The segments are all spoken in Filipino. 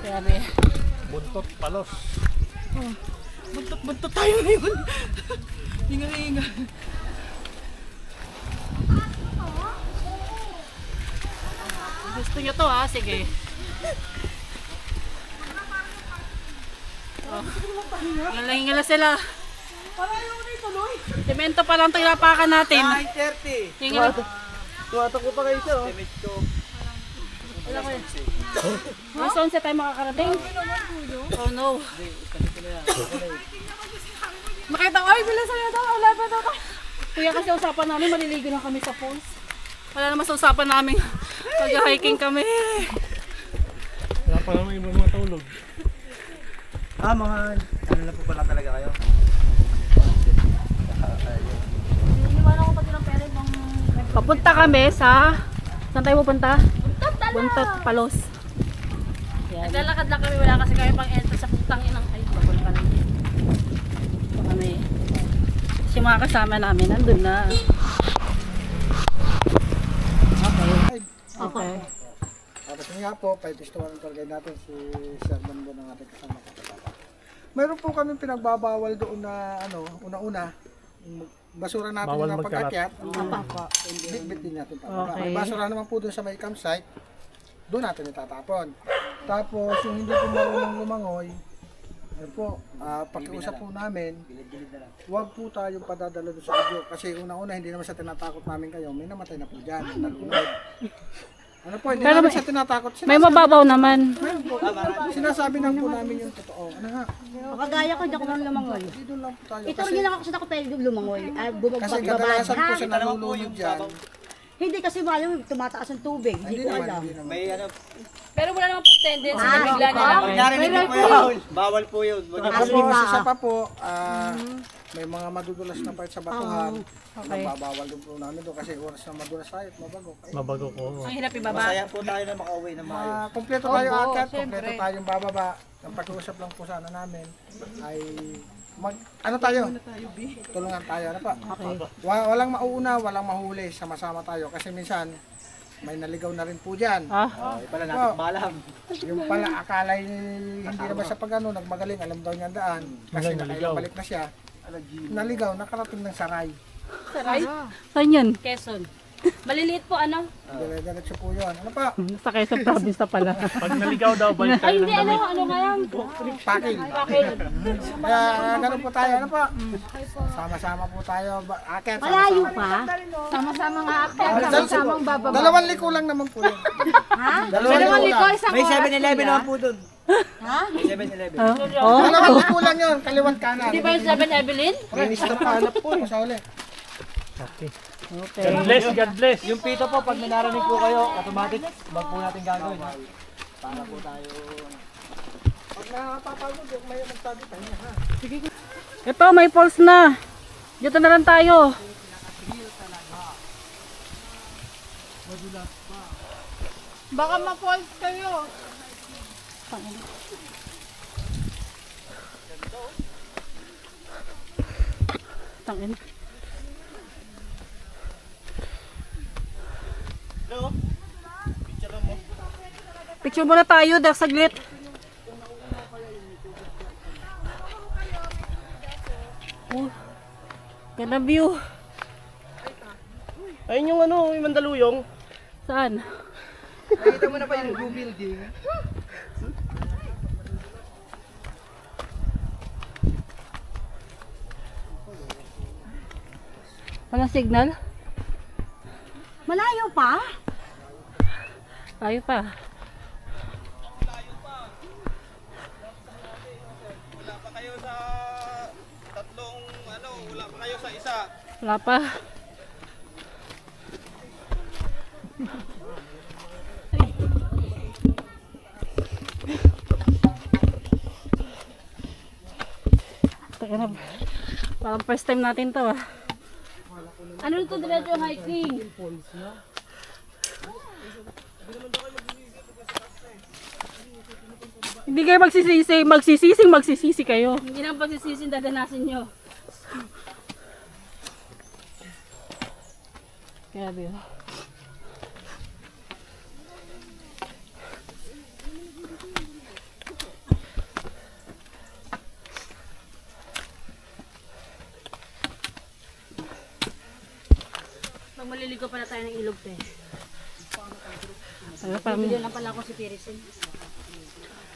Grabe. Buntot palos. Oh, buntot tayo ngayon. Hinga. Gusto nyo to ha? Sige. Oh. Ngala sila. Semento pa lang tinapakan natin. 9:30. Tumatakbo pa kayo siya. Wala ko yun. Mas 11 tayo makakarating. Oh no. Makita ko, ay bilis sa'yo daw. Wala pa daw. Kuya kasi usapan namin, maliligo na kami sa falls. Wala naman sa usapan namin. Pag-hiking kami. Wala pa naman ibang mga tulog. Mga ano na po pala talaga kayo? Papunta kami sa... Saan tayo pupunta? Buntot Palos. Naglalakad lang kami, wala kasi kami pang enter sa putang inang ay babal pa lang. So kami. Kasi mga kasama namin nandun na. Okay. Tapos nga po, 5:1 ang tour guide natin si Sir Bambo ng ating kasama. Mayroon po kami pinagbabawal doon na una-una basura natin bawal na magkalat. pag-akyat. Bitbit din natin pababa. May basura naman po doon sa may campsite. Doon natin itatapon. Tapos yung hindi po marunong lumangoy, po, pag-uusap po namin, huwag po tayong padadala doon sa video. Kasi unang-una, hindi naman sa tinatakot namin kayo, may namatay na po dyan, nalunod. Ano po, hindi naman sa tinatakot. May mababaw naman. Sinasabi lang po namin yung totoo. Ano nga? Kagaya ko, hindi ako nang lumangoy. Dito lang po tayo. Ito rin lang ako sa ako pwede lumangoy. Kasi kadalasan po sa nalulunod dyan. Hindi kasi malam, tumataas ang tubig. Hindi ko alam. May ano. Pero wala naman po tendency na bigla na lang. Narinig po yun. Bawal po yun. Tapos isa pa po, may mga madudulas na part sa batuhan. Nababawal din po namin doon kasi oras na madulas tayo at mabago. Mabago ko. Ang hirap ibaba. Masaya po tayo na makauwi na maayos. Kompleto tayo akit, kompleto tayong bababa. Ang pag-uusap lang po sana namin ay ano tayo? Tulungan tayo. Ano pa? Walang mauuna, walang mahuli. Sama-sama tayo. Kasi minsan, may naligaw na rin po dyan. Pala natin malam. Yung pala akala hindi naman sa pag-ano, nagmagaling, alam daw niya ang daan. Kasi nakailang na siya. Naligaw, nakarating ng Saray. Saray? Saan yun? Quezon. Maliliit po ano? Diretso po yun. Ano pa? Sa Quezon province na pala. Pag naligaw daw, balik tayo ng damit. Ano nga yan? Pakil. Kaya ganun po tayo. Ano pa? Sama-sama po tayo. Akit. Malayo pa? Sama-sama nga akit. Sama-samang bababa. 2 liko lang naman po yun. Ha? 2 liko lang. May 7-Eleven naman po doon. Ha? May 7-Eleven. 2 liko lang yun. Kaliwat kanan. Di ba yung 7 Evelyn? Minister pa hanap po. Masauli. Okay. God bless, God bless. Yung pito po, pag may narinig po kayo, automatic, wag po natin gagawin. Para po tayo. Pag nakapapagod, may magsabi tayo ha. Ito, may falls na. Dito na lang tayo. Baka ma-falls kayo. Tangin. Picture muna tayo dahil saglit. Oh, ganda view. Ayun yung ano, yung Mandaluyong. Saan? Nakita mo na pa yung blue building? Walang signal? Malayo pa? Tayo pa. Wala pa kayo sa tatlong wala pa kayo sa isa. Wala pa. Parang first time natin to ah. Ano ito diretso hiking? Hindi kayo magsisisi kayo. Hindi na pagsisisi dadanasin nyo. Grabe oh. ko pala tayo ng ilog, te. Parang, Bili lang pala ako si Pirisin.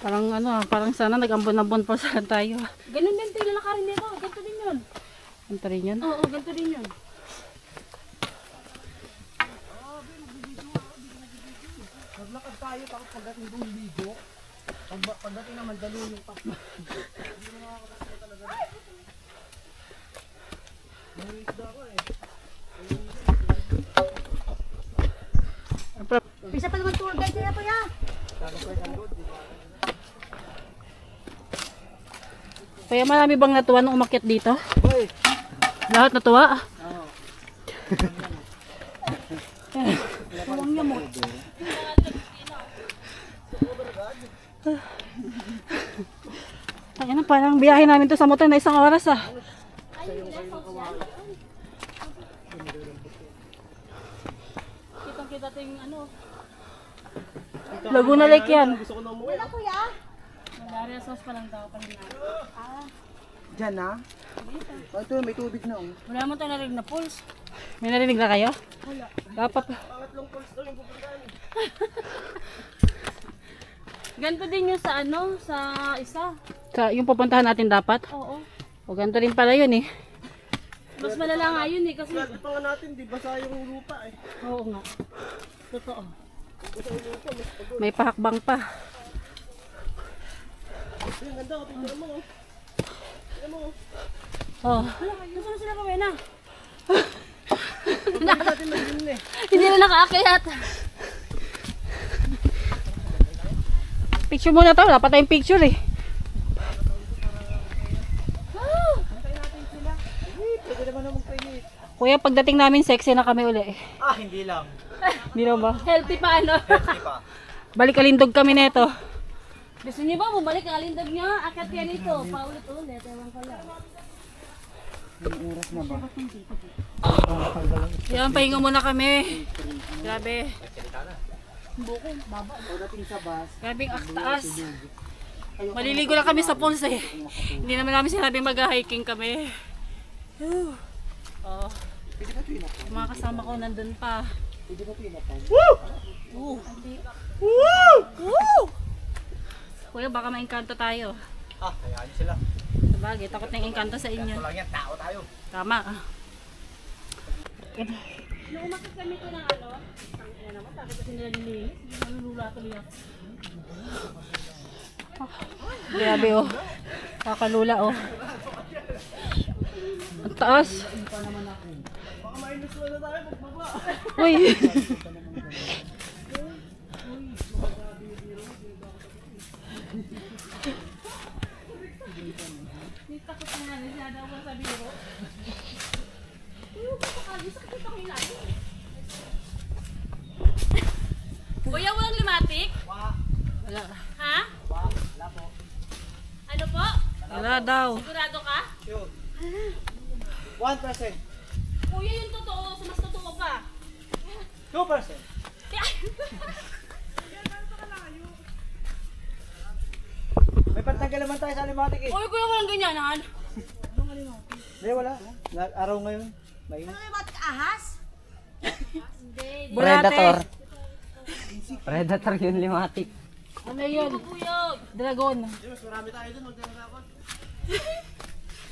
parang ano, parang sana nag-ambon-ambon pa saan tayo. Ganun din tayo lalakarin dito. Ganito din yun. Ganito rin yun. Oo, ganito din yun. Naglakad tayo tapos pagdating doon ligo. Pagdating naman dalo yung pa. Bisa pa naman tour guide nila pa ya. Kaya marami bang natuwa nung umakyat dito? Lahat natuwa? Tuwang niya mo. Ayun, parang biyahe namin to sa motor na 1 oras ah. Kitang-kita ting ano. Laguna Lake yan. Wala kuya. Malaria sauce pa lang daw kanina. Diyan na. Ito may tubig na. Wala mo tayo narinig na pulse. May narinig na kayo? Wala. Dapat. Ganito din yung sa ano, sa isa. Yung pupuntahan natin dapat? Oo. O ganito rin pala yun eh. Mas malala nga yun eh kasi. Pa nga natin, di basa yung lupa eh. Oo nga. Totoo. May pahakbang pa. Ang ganda, tingnan mo. Oh. Wala, gusto na sila Rowena. Hindi na nakaakyat. Picture muna to. Wala pa tayong picture eh. Pwede naman na mag-train. Kuya, pagdating namin sexy na kami uli. Ah, hindi lang. Hindi na ba? Healthy pa ano. Hindi pa. Balik kalindog kami neto. Gusto niyo ba bumalik ang alindog niya? Akat yan ito. Paulit-ulit. Ewan ko lang. Yan, pahinga muna kami. Grabe. Pagdating sa bus, Grabing aktaas. Maliligo lang kami sa pools eh. Hindi naman namin sinabing mag-hiking kami. Whew. Oh. Mga kasama ko nandun pa. Woo! Woo! Kuya, baka maingkanto tayo. Ah, hayaan niyo sila. Sabagay, takot na yung engkanto sa inyo. Wala yan, tao tayo. Tama. Nung umakit kami ito ng ano, ang naman, bakit kasi nila nilinis? Nalulula tuloy ako. Grabe oh. Kakalula oh. Ang taas. Uy. Takot na nga niya daw mo sa biro. Uy, bakit sakit ako ilalim? Kuya, walang limatik? Wala. Ha? Ano po? Wala daw. Sigurado ka? Sure. 1%. Kuya, yung totoo. Mas totoo pa. 2%. May pantanggal naman tayo sa alimatik eh. Uy, kuya, walang ganyanan. Hindi, wala. Araw ngayon. Mainit. Predator. Predator yun, limatik. Ano yun? Bubuyog. Dragon.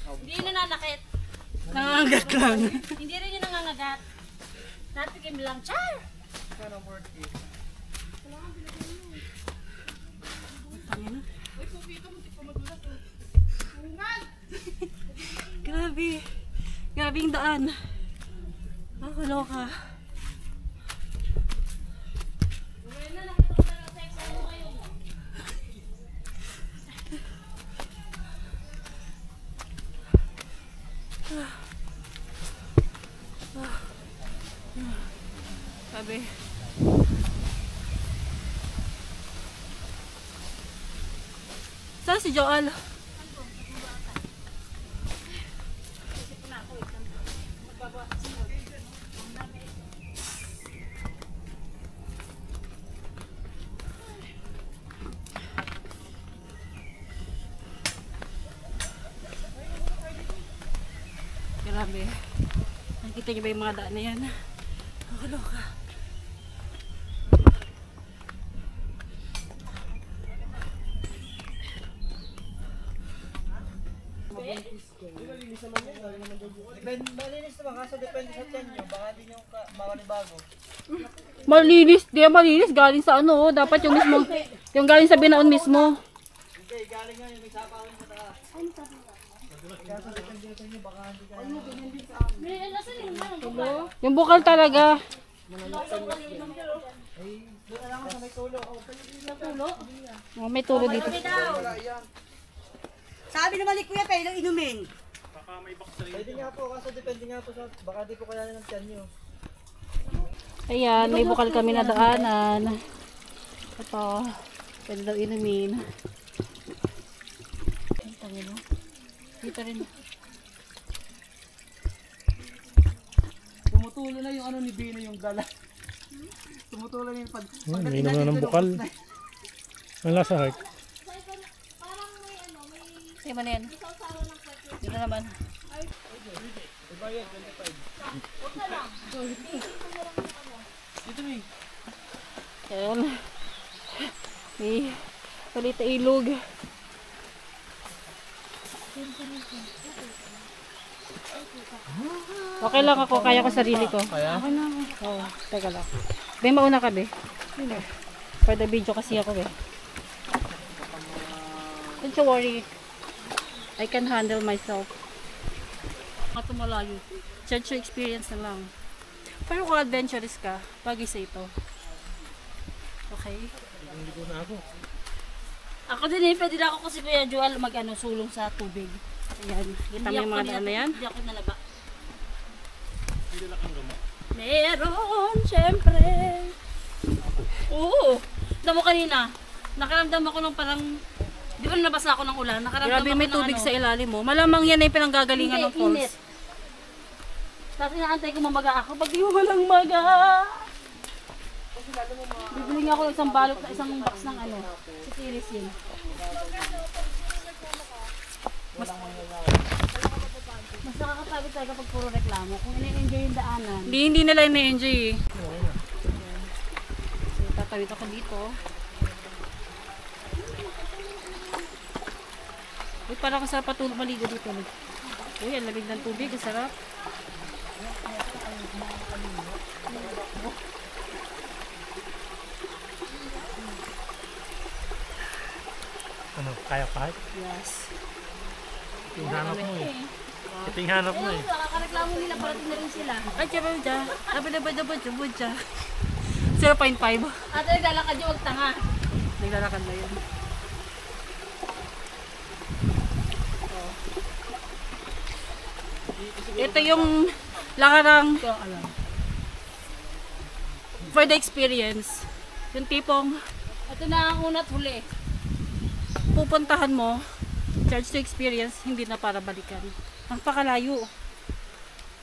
Hindi yun nananakit. Nangangagat lang. Hindi rin yun nangangagat. Natikim lang. Char! Grabe. Grabe yung daan. Nakakaloka. Grabe. Saan si Joel? Grabe. Nakikita niyo ba yung mga daan na yan? Nakakaloka. Malinis naman kaso depende sa tiyan nyo. Baka di nyo makanibago. Malinis, di yan malinis. Galing sa ano, dapat yung mismo, yung galing sa binaon mismo. Hindi, galing nga yung may sapawin sa taas. Kaya sa depende sa inyo, baka hindi kaya. Yung bukal talaga. Doon na lang ako sa may tulo. Oh, may tulo dito. Sabi naman ni Kuya, kailang inumin. Pwede nga po, kaso depende nga po sa, baka di po kaya ng tiyan nyo. Ayan, may bukal kami na daanan. Ito, pwede daw inumin. Ay, tangin mo. Dito rin. Tumutulo na yung ano ni Bino yung gala. Tumutulo na yung pag... May naman ng bukal. Ang lasa, Heart. Sa'yo mo na yan. Dito naman. Ayan. May palit na ilog. Okay lang ako, kaya ko sarili ko. Kaya? Okay lang ako. Oo, teka lang. Be, mauna ka, be. For the video kasi ako, be. Don't you worry. I can handle myself. Ito malayo. Church experience na lang. Pero kung adventurous ka, pag-isa ito. Okay? Hindi na ako. Ako din eh, pwede na ako kasi Kuya Joel mag-ano, sulong sa tubig. Ayan, kita mo yung mga daan na yan? Hindi ako nalaba. Meron, syempre. Oo. Alam mo kanina, nakaramdam ako ng parang, di ba nabasa ako ng ulan? Nakaramdam Grabe, ako may ng tubig ano. sa ilalim mo. Malamang yan ay pinanggagalingan ng falls. init. Tapos inaantay ko mamaga ako. Pag di mo walang maga. Bibili nga ako ng isang balot na isang box ng ano. Si Tirisin. Mas nakakapagod tayo kapag puro reklamo. Kung ina-enjoy yung daanan. Hindi nila ina-enjoy eh. So, tatawid ako dito. Uy, parang kasarap patulog maligo dito. Uy, ang lamig ng tubig. Ang sarap. Ano, kaya pa, Heart? Yes. Ito yung hanap mo eh. Ito yung hanap mo eh. Nakakareklamo nila. Parating na rin sila. Ay, tiyaba dyan. Abadabadabadabadya. 0.5. At naglalakad yung wag tanga. Naglalakad na yun. Ito yung lakarang for the experience. Yung tipong Ito na ang una't huli. pupuntahan mo, charge to experience, hindi na para balikan. Ang pakalayo.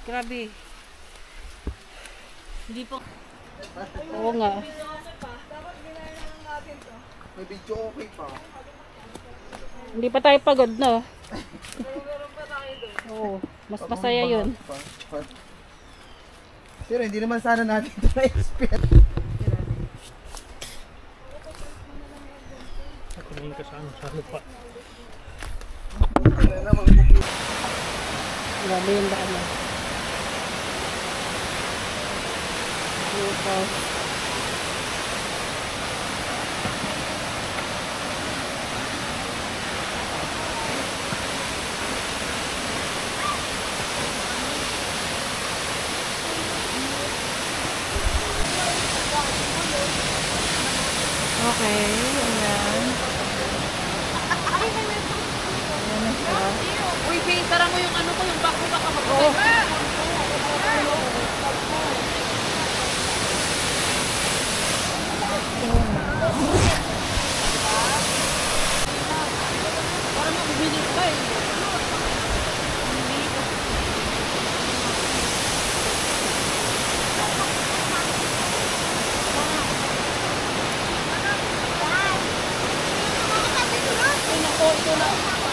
Grabe. Hindi po. Oo nga. May video okay pa. Hindi pa tayo pagod, no? Oo. Mas masaya yun. Pero hindi naman sana natin ito na-expect. Tingin ka sa ano, sa lupa. Grabe yung daan mo. Lupa. Okay, ayan. Ayan na siya. Uy, Faye, tara mo yung ano ko, yung back mo baka mag-okay. Parang mag-bilis ka eh. Ay, nako, ito na.